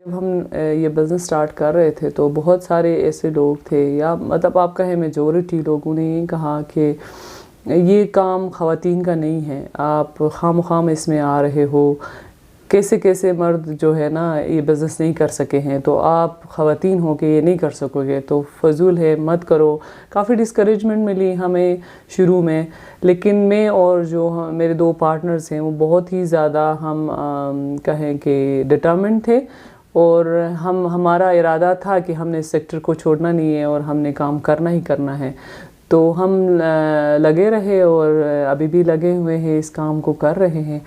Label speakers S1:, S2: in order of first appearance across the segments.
S1: جب ہم یہ بزنس سٹارٹ کر رہے تھے تو بہت سارے ایسے لوگ تھے، یا مطلب آپ کہیں میجورٹی لوگوں نے یہ کہا کہ یہ کام خواتین کا نہیں ہے، آپ خواہ مخواہ اس میں آ رہے ہو، کیسے کیسے مرد جو ہے نا یہ بزنس نہیں کر سکے ہیں، تو آپ خواتین ہو کے یہ نہیں کر سکو گے، تو فضول ہے، مت کرو۔ کافی ڈسکریجمنٹ ملی ہمیں شروع میں، لیکن میں اور جو میرے 2 پارٹنرز ہیں وہ بہت ہی زیادہ ہم کہیں کہ ڈٹرمنٹ تھے، اور ہمارا ارادہ تھا کہ ہم نے اس سیکٹر کو چھوڑنا نہیں ہے اور ہم نے کام کرنا ہی کرنا ہے، تو ہم لگے رہے اور ابھی بھی لگے ہوئے ہیں، اس کام کو کر رہے ہیں۔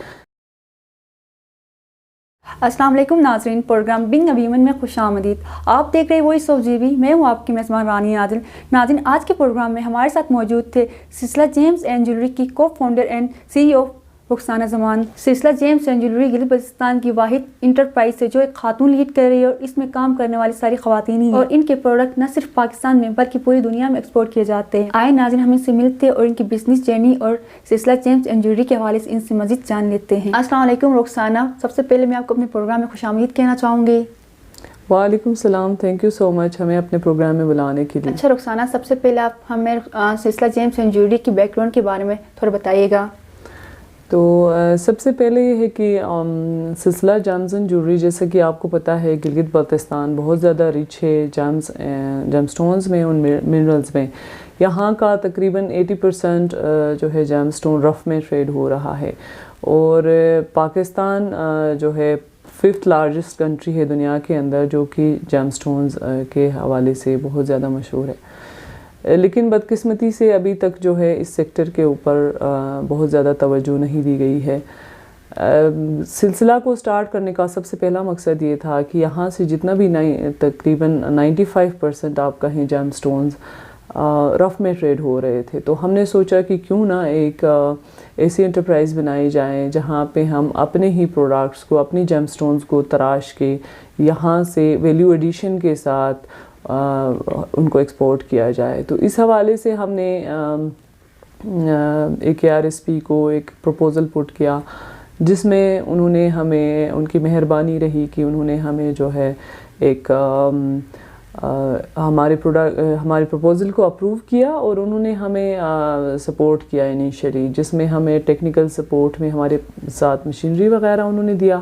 S2: السلام علیکم ناظرین، پروگرام بنگ ویمن میں خوش آمدید۔ آپ دیکھ رہے وائس آف جی بی، میں ہوں آپ کی میزبان رانی عادل۔ ناظرین، آج کے پروگرام میں ہمارے ساتھ موجود تھے سلسلہ جیمز اینڈ جیولری کی کو فاؤنڈر اینڈ CEO رخسانہ زمان۔ سلسلہ James and jewellery Gilgit Baltistan کی واحد انٹرپرائز ہے جو ایک خاتون لیڈ کر رہی ہے، اور اس میں کام کرنے والی ساری خواتین ہی ہیں، اور ان کے پروڈکٹ نہ صرف پاکستان میں بلکہ پوری دنیا میں ایکسپورٹ کیے جاتے ہیں۔ آئے ناظرین، ہم ان سے ملتے اور ان کی بزنس جرنی اور سلسلہ جیمز اینڈ جیولری کے حوالے سے ان سے مزید جان لیتے ہیں۔ السلام علیکم رخسانہ، سب سے پہلے میں آپ کو اپنے پروگرام میں خوش آمدید کہنا چاہوں گی۔
S1: وعلیکم السلام، تھینک یو سو مچ ہمیں اپنے پروگرام میں بلانے کے لیے۔
S2: اچھا رخسانہ، سب سے پہلے آپ ہمیں سلسلہ جیمز اینڈ جیولری کی بیک گراؤنڈ کے بارے میں تھوڑا بتائیے گا۔
S1: تو سب سے پہلے یہ ہے کہ سلسلہ جیمز اینڈ جیولری، جیسا کہ آپ کو پتہ ہے گلگت بلتستان بہت زیادہ رچ ہے جیم سٹونز میں، ان منرلز میں۔ یہاں کا تقریباً 80% جو ہے جیم سٹون رف میں ٹریڈ ہو رہا ہے، اور پاکستان جو ہے 5th لارجسٹ کنٹری ہے دنیا کے اندر جو کہ جیم سٹونز کے حوالے سے بہت زیادہ مشہور ہے۔ لیکن بدقسمتی سے ابھی تک جو ہے اس سیکٹر کے اوپر بہت زیادہ توجہ نہیں دی گئی ہے۔ سلسلہ کو سٹارٹ کرنے کا سب سے پہلا مقصد یہ تھا کہ یہاں سے جتنا بھی تقریباً 95% آپ کہیں جیم سٹونز رف میں ٹریڈ ہو رہے تھے، تو ہم نے سوچا کہ کیوں نہ ایک ایسی انٹرپرائز بنائی جائیں جہاں پہ ہم اپنے ہی پروڈکٹس کو، اپنی جیم سٹونز کو تراش کے یہاں سے ویلیو ایڈیشن کے ساتھ ان کو ایکسپورٹ کیا جائے۔ تو اس حوالے سے ہم نے ایک ARSP کو ایک پروپوزل پٹ کیا، جس میں انہوں نے ہمیں، ان کی مہربانی رہی کہ انہوں نے ہمیں جو ہے ایک ہمارے پروپوزل کو اپروو کیا، اور انہوں نے ہمیں سپورٹ کیا انیشلی، جس میں ہمیں ٹیکنیکل سپورٹ میں ہمارے ساتھ مشینری وغیرہ انہوں نے دیا،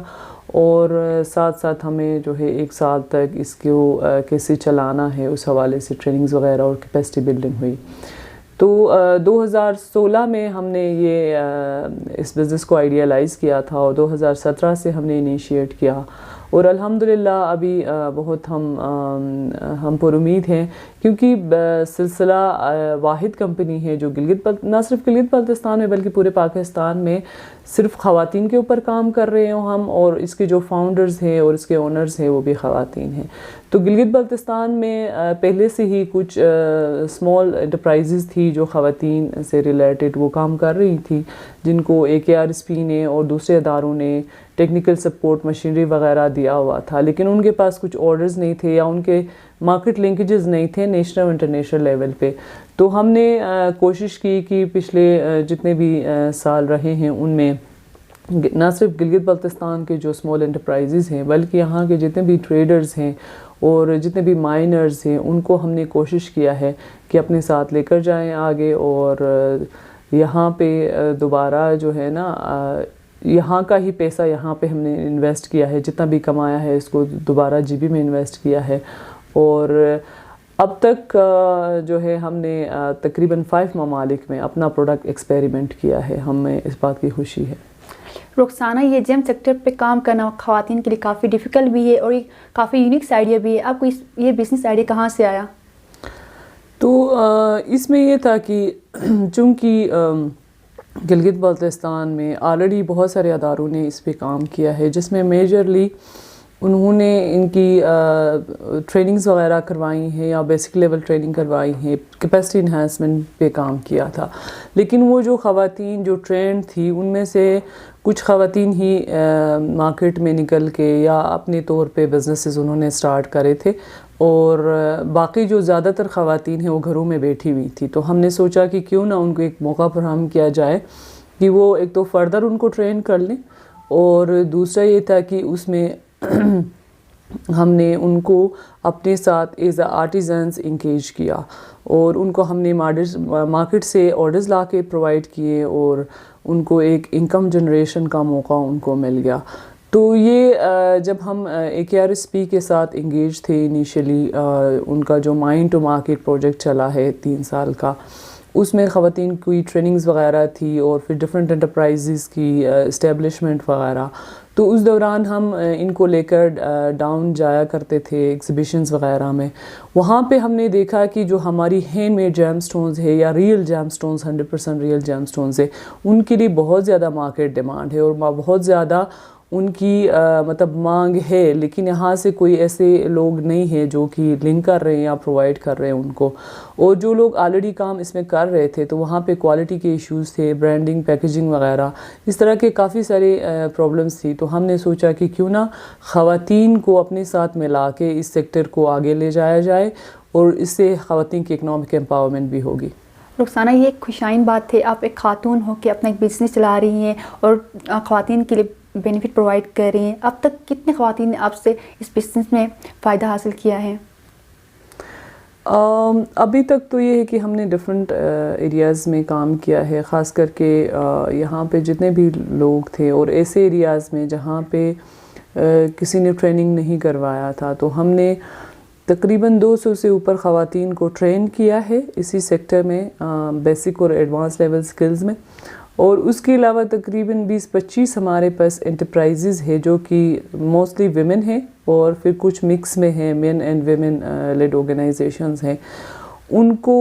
S1: اور ساتھ ساتھ ہمیں جو ہے 1 سال تک اس کو کیسے چلانا ہے اس حوالے سے ٹریننگز وغیرہ اور کیپیسٹی بلڈنگ ہوئی۔ تو 2016 میں ہم نے یہ اس بزنس کو آئیڈیالائز کیا تھا، اور 2017 سے ہم نے انیشیٹ کیا، اور الحمدللہ ابھی بہت ہم پر امید ہیں، کیونکہ سلسلہ واحد کمپنی ہے جو نہ صرف گلگت بلتستان میں بلکہ پورے پاکستان میں صرف خواتین کے اوپر کام کر رہے ہوں ہم، اور اس کے جو فاؤنڈرز ہیں اور اس کے اونرز ہیں وہ بھی خواتین ہیں۔ تو گلگت بلتستان میں پہلے سے ہی کچھ اسمال انٹرپرائزز تھی جو خواتین سے ریلیٹڈ وہ کام کر رہی تھی، جن کو ایک ARSP نے اور دوسرے اداروں نے ٹیکنیکل سپورٹ مشینری وغیرہ دیا ہوا تھا، لیکن ان کے پاس کچھ آرڈرز نہیں تھے یا ان کے مارکیٹ لنکیجز نہیں تھے نیشنل اور انٹرنیشنل لیول پہ۔ تو ہم نے کوشش کی کہ پچھلے جتنے بھی سال رہے ہیں ان میں نہ صرف گلگت بلتستان کے جو اسمال انٹرپرائزز ہیں بلکہ یہاں کے جتنے بھی ٹریڈرز ہیں اور جتنے بھی مائنرز ہیں ان کو ہم نے کوشش کیا ہے کہ اپنے ساتھ لے کر جائیں آگے، اور یہاں پہ دوبارہ جو ہے نا یہاں کا ہی پیسہ یہاں پہ ہم نے انویسٹ کیا ہے، جتنا بھی کمایا ہے اس کو دوبارہ GB میں انویسٹ کیا ہے، اور اب تک جو ہے ہم نے تقریباً 5 ممالک میں اپنا پروڈکٹ ایکسپیریمنٹ کیا ہے، ہمیں اس بات کی خوشی ہے۔
S2: رخسانہ، یہ جیم سیکٹر پہ کام کرنا خواتین کے لیے کافی ڈیفیکلٹ بھی ہے اور کافی یونیک آئیڈیا بھی ہے، آپ کو یہ بزنس آئیڈیا کہاں سے آیا؟
S1: تو اس میں یہ تھا کہ چونکہ گلگت بلتستان میں آلریڈی بہت سارے اداروں نے اس پہ کام کیا ہے، جس میں میجرلی انہوں نے ان کی ٹریننگز وغیرہ کروائی ہیں یا بیسک لیول ٹریننگ کروائی ہیں، کیپیسٹی انہانسمنٹ پہ کام کیا تھا، لیکن وہ جو خواتین جو ٹرینڈ تھی ان میں سے کچھ خواتین ہی مارکیٹ میں نکل کے یا اپنے طور پہ بزنسز انہوں نے سٹارٹ کرے تھے، اور باقی جو زیادہ تر خواتین ہیں وہ گھروں میں بیٹھی ہوئی تھی۔ تو ہم نے سوچا کہ کیوں نہ ان کو ایک موقع فراہم کیا جائے کہ وہ ایک تو فردر ان کو ٹرین کر لیں، اور دوسرا یہ تھا کہ اس میں ہم نے ان کو اپنے ساتھ ایز اے آرٹیزنس انگیج کیا اور ان کو ہم نے مارکیٹ سے آرڈرز لا کے پرووائڈ کیے اور ان کو ایک انکم جنریشن کا موقع ان کو مل گیا. تو یہ جب ہم AKRSP کے ساتھ انگیج تھے انیشلی، ان کا جو مائنڈ ٹو مارکیٹ پروجیکٹ چلا ہے 3 سال کا، اس میں خواتین کی ٹریننگز وغیرہ تھی اور پھر ڈفرینٹ انٹرپرائزز کی اسٹیبلشمنٹ وغیرہ. تو اس دوران ہم ان کو لے کر ڈاؤن جایا کرتے تھے ایگزیبیشنز وغیرہ میں. وہاں پہ ہم نے دیکھا کہ جو ہماری ہینڈ میڈ جیم سٹونز ہے یا real gem stones 100% real gem stones ہے، ان کے لیے بہت زیادہ مارکیٹ ڈیمانڈ ہے اور بہت زیادہ ان کی مطلب مانگ ہے، لیکن یہاں سے کوئی ایسے لوگ نہیں ہیں جو کہ لنک کر رہے ہیں یا پرووائڈ کر رہے ہیں ان کو. اور جو لوگ آلریڈی کام اس میں کر رہے تھے تو وہاں پہ کوالٹی کے ایشوز تھے، برانڈنگ، پیکیجنگ وغیرہ، اس طرح کے کافی سارے پرابلمس تھی. تو ہم نے سوچا کہ کیوں نہ خواتین کو اپنے ساتھ ملا کے اس سیکٹر کو آگے لے جایا جائے اور اس سے خواتین کی اکنامک امپاورمنٹ بھی ہوگی.
S2: رخسانہ، یہ ایک خوشائن بات ہے، آپ ایک خاتون ہو کے اپنا ایک بزنس چلا رہی ہیں اور خواتین کے لیے بینیفٹ پرووائڈ کر رہی ہیں. اب تک کتنے خواتین نے آپ سے اس بزنس میں فائدہ حاصل کیا ہے؟
S1: ابھی تک تو یہ ہے کہ ہم نے ڈفرینٹ ایریاز میں کام کیا ہے، خاص کر کے یہاں پہ جتنے بھی لوگ تھے اور ایسے ایریاز میں جہاں پہ کسی نے ٹریننگ نہیں کروایا تھا، تو ہم نے تقریباً 200 سے اوپر خواتین کو ٹرین کیا ہے اسی سیکٹر میں، بیسک اور ایڈوانس لیول سکلز میں. اور اس کے علاوہ تقریباً 20-25 ہمارے پاس انٹرپرائزز ہے جو کہ موسٹلی ویمن ہیں اور پھر کچھ مکس میں ہیں، مین اینڈ ویمن لیڈ آرگنائزیشنز ہیں. ان کو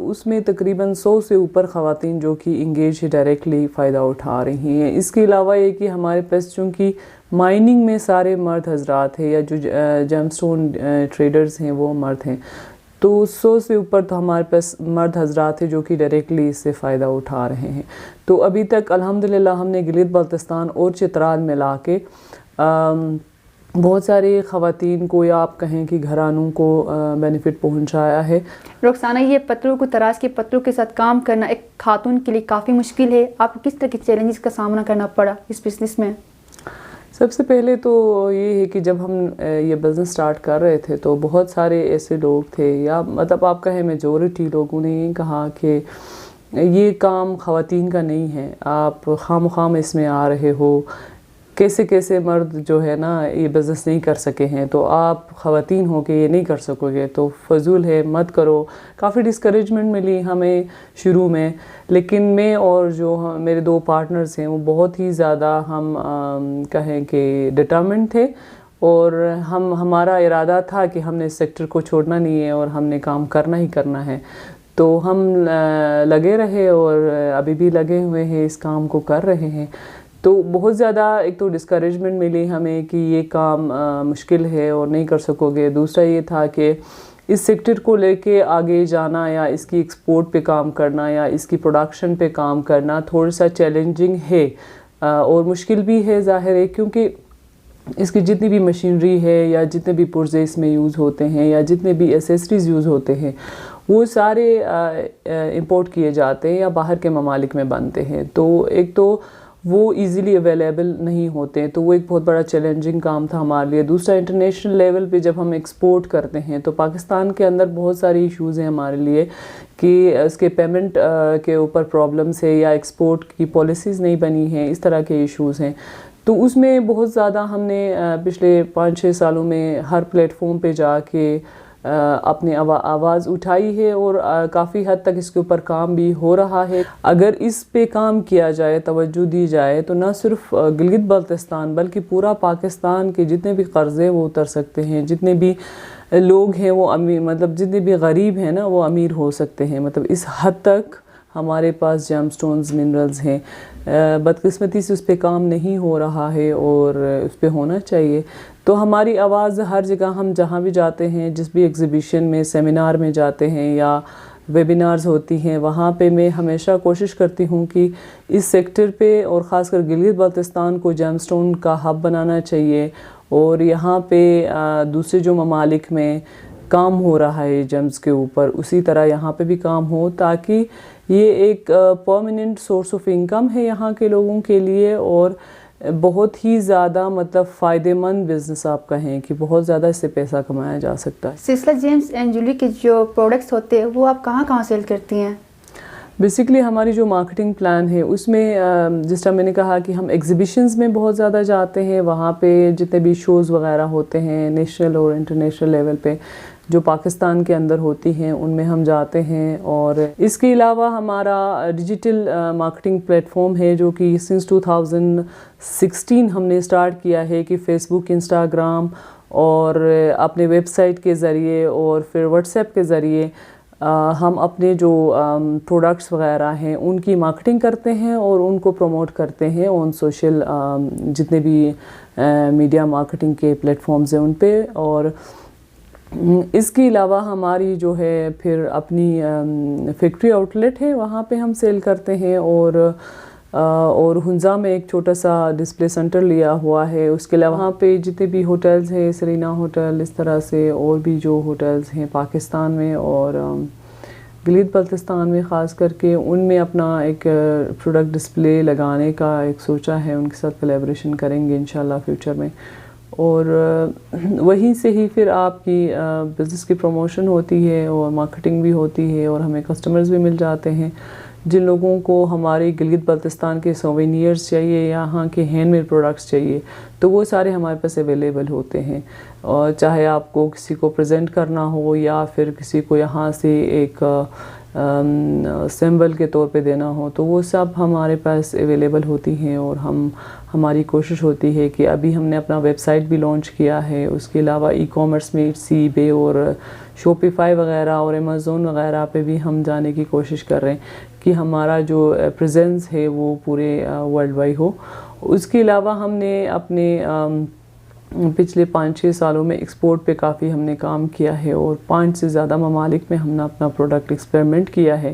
S1: اس میں تقریباً 100 سے اوپر خواتین جو کہ انگیج ڈائریکٹلی فائدہ اٹھا رہی ہیں. اس کے علاوہ یہ کہ ہمارے پاس چونکہ مائننگ میں سارے مرد حضرات ہیں یا جو جیم سٹون ٹریڈرز ہیں وہ مرد ہیں، تو 100 سے اوپر تو ہمارے پاس مرد حضرات ہیں جو کہ ڈائریکٹلی اس سے فائدہ اٹھا رہے ہیں. تو ابھی تک الحمدللہ ہم نے گلگت بلتستان اور چترال ملا کے بہت سارے خواتین کو یا آپ کہیں کہ گھرانوں کو بینیفٹ پہنچایا ہے.
S2: رخسانہ، یہ پتھروں کو تراش کے پتھروں کے ساتھ کام کرنا ایک خاتون کے لیے کافی مشکل ہے. آپ کو کس طرح کے چیلنجز کا سامنا کرنا پڑا اس بزنس میں؟
S1: سب سے پہلے تو یہ ہے کہ جب ہم یہ بزنس سٹارٹ کر رہے تھے تو بہت سارے ایسے لوگ تھے، یا مطلب آپ کہیں میجورٹی لوگوں نے یہ کہا کہ یہ کام خواتین کا نہیں ہے، آپ خام اس میں آ رہے ہو، کیسے مرد جو ہے نا یہ بزنس نہیں کر سکے ہیں تو آپ خواتین ہو کے یہ نہیں کر سکو گے، تو فضول ہے، مت کرو. کافی ڈسکریجمنٹ ملی ہمیں شروع میں، لیکن میں اور جو میرے 2 پارٹنرز ہیں وہ بہت ہی زیادہ ہم کہیں کہ ڈٹرمنٹ تھے اور ہمارا ارادہ تھا کہ ہم نے اس سیکٹر کو چھوڑنا نہیں ہے اور ہم نے کام کرنا ہی کرنا ہے. تو ہم لگے رہے اور ابھی بھی لگے ہوئے ہیں، اس کام کو کر رہے ہیں. تو بہت زیادہ ایک تو ڈسکریجمنٹ ملی ہمیں کہ یہ کام مشکل ہے اور نہیں کر سکو گے. دوسرا یہ تھا کہ اس سیکٹر کو لے کے آگے جانا یا اس کی ایکسپورٹ پہ کام کرنا یا اس کی پروڈکشن پہ کام کرنا تھوڑا سا چیلنجنگ ہے اور مشکل بھی ہے، ظاہر ہے، کیونکہ اس کی جتنی بھی مشینری ہے یا جتنے بھی پرزے اس میں یوز ہوتے ہیں یا جتنے بھی ایسیسریز یوز ہوتے ہیں وہ سارے امپورٹ کیے جاتے ہیں یا باہر کے ممالک میں بنتے ہیں. تو ایک تو وہ ایزیلی اویلیبل نہیں ہوتے ہیں، تو وہ ایک بہت بڑا چیلنجنگ کام تھا ہمارے لیے. دوسرا انٹرنیشنل لیول پہ جب ہم ایکسپورٹ کرتے ہیں تو پاکستان کے اندر بہت ساری ایشوز ہیں ہمارے لیے کہ اس کے پیمنٹ کے اوپر پرابلمس ہے یا ایکسپورٹ کی پالیسیز نہیں بنی ہیں، اس طرح کے ایشوز ہیں. تو اس میں بہت زیادہ ہم نے پچھلے 5-6 سالوں میں ہر پلیٹ فارم پہ جا کے اپنی آواز اٹھائی ہے اور کافی حد تک اس کے اوپر کام بھی ہو رہا ہے. اگر اس پہ کام کیا جائے، توجہ دی جائے، تو نہ صرف گلگت بلتستان بلکہ پورا پاکستان کے جتنے بھی قرضے وہ اتر سکتے ہیں، جتنے بھی لوگ ہیں وہ امیر، مطلب جتنے بھی غریب ہیں نا وہ امیر ہو سکتے ہیں. مطلب اس حد تک ہمارے پاس جیم سٹونز منرلز ہیں. بدقسمتی سے اس پہ کام نہیں ہو رہا ہے اور اس پہ ہونا چاہیے. تو ہماری آواز ہر جگہ، ہم جہاں بھی جاتے ہیں، جس بھی ایگزیبیشن میں، سیمینار میں جاتے ہیں یا ویبینارز ہوتی ہیں، وہاں پہ میں ہمیشہ کوشش کرتی ہوں کہ اس سیکٹر پہ اور خاص کر گلگت بلتستان کو جیم سٹون کا ہب بنانا چاہیے. اور یہاں پہ دوسرے جو ممالک میں کام ہو رہا ہے جیمز کے اوپر، اسی طرح یہاں پہ بھی کام ہو، تاکہ یہ ایک پرماننٹ سورس آف انکم ہے یہاں کے لوگوں کے لیے اور بہت ہی زیادہ مطلب فائدہ مند بزنس آپ کا ہے کہ بہت زیادہ اس سے پیسہ کمایا جا سکتا ہے.
S2: سلسلہ جیمز اینڈ جویلری کے جو پروڈکٹس ہوتے ہیں وہ آپ کہاں کہاں سیل کرتی ہیں؟
S1: بیسکلی ہماری جو مارکیٹنگ پلان ہے اس میں جس طرح میں نے کہا کہ ہم ایگزیبیشنز میں بہت زیادہ جاتے ہیں. وہاں پہ جتنے بھی شوز وغیرہ ہوتے ہیں نیشنل اور انٹرنیشنل لیول پہ جو پاکستان کے اندر ہوتی ہیں ان میں ہم جاتے ہیں. اور اس کے علاوہ ہمارا ڈیجیٹل مارکیٹنگ پلیٹ فارم ہے جو کہ سنس 2016 ہم نے اسٹارٹ کیا ہے کہ فیس بک، انسٹاگرام اور اپنے ویب سائٹ کے ذریعے اور پھر واٹس ایپ کے ذریعے ہم اپنے جو پروڈکٹس وغیرہ ہیں ان کی مارکیٹنگ کرتے ہیں اور ان کو پروموٹ کرتے ہیں آن سوشل جتنے بھی میڈیا مارکیٹنگ کے پلیٹ فارمز ہیں ان پہ. اور اس کے علاوہ ہماری جو ہے پھر اپنی فیکٹری آؤٹ لیٹ ہے وہاں پہ ہم سیل کرتے ہیں. اور ہنزا میں ایک چھوٹا سا ڈسپلے سینٹر لیا ہوا ہے. اس کے علاوہ وہاں پہ جتنے بھی ہوٹلز ہیں سرینا ہوٹل اس طرح سے اور بھی جو ہوٹلز ہیں پاکستان میں اور گلیت بلتستان میں خاص کر کے ان میں اپنا ایک پروڈکٹ ڈسپلے لگانے کا ایک سوچا ہے. ان کے ساتھ کولیبریشن کریں گے انشاءاللہ فیوچر میں. اور وہیں سے ہی پھر آپ کی بزنس کی پروموشن ہوتی ہے اور مارکیٹنگ بھی ہوتی ہے اور ہمیں کسٹمرز بھی مل جاتے ہیں جن لوگوں کو ہماری گلگت بلتستان کے سووینئرز چاہیے یا یہاں کے ہینڈ میڈ پروڈکٹس چاہیے تو وہ سارے ہمارے پاس اویلیبل ہوتے ہیں. اور چاہے آپ کو کسی کو پریزنٹ کرنا ہو یا پھر کسی کو یہاں سے ایک سمبل کے طور پہ دینا ہو تو وہ سب ہمارے پاس اویلیبل ہوتی ہیں. اور ہماری کوشش ہوتی ہے کہ ابھی ہم نے اپنا ویب سائٹ بھی لانچ کیا ہے. اس کے علاوہ ای کامرس میں سی بے اور شوپیفائی وغیرہ اور امیزون وغیرہ پہ بھی ہم جانے کی کوشش کر رہے ہیں کہ ہمارا جو پریزنس ہے وہ پورے ورلڈ وائڈ ہو. اس کے علاوہ ہم نے اپنے پچھلے 5-6 سالوں میں ایکسپورٹ پہ کافی ہم نے کام کیا ہے اور 5 سے زیادہ ممالک میں ہم نے اپنا پروڈکٹ ایکسپیریمنٹ کیا ہے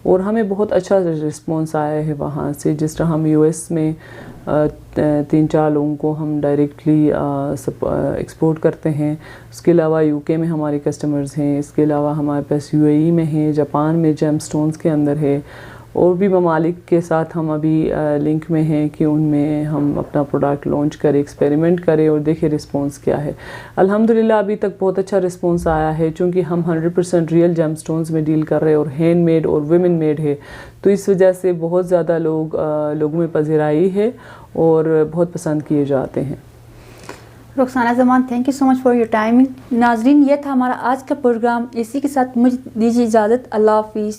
S1: اور ہمیں بہت اچھا رسپانس آیا ہے وہاں سے. جس طرح ہم یو ایس میں 3-4 لوگوں کو ہم ڈائریکٹلی ایکسپورٹ کرتے ہیں. اس کے علاوہ یو کے میں ہمارے کسٹمرز ہیں. اس کے علاوہ ہمارے پاس یو اے ای میں ہیں، جاپان میں جیم سٹونز کے اندر ہے اور بھی ممالک کے ساتھ ہم ابھی لنک میں ہیں کہ ان میں ہم اپنا پروڈکٹ لانچ کریں، ایکسپیریمنٹ کریں اور دیکھیں رسپانس کیا ہے. الحمدللہ ابھی تک بہت اچھا رسپانس آیا ہے چونکہ ہم 100% ریئل جیم سٹونز میں ڈیل کر رہے ہیں اور ہینڈ میڈ اور ویمن میڈ ہے تو اس وجہ سے بہت زیادہ لوگوں میں پذیرائی ہے اور بہت پسند کیے جاتے ہیں.
S2: رخسانہ زمان، thank you so much for your timing. ناظرین، یہ تھا ہمارا آج کا پروگرام. اسی کے ساتھ مجھے دیجیے اجازت. اللہ حافظ.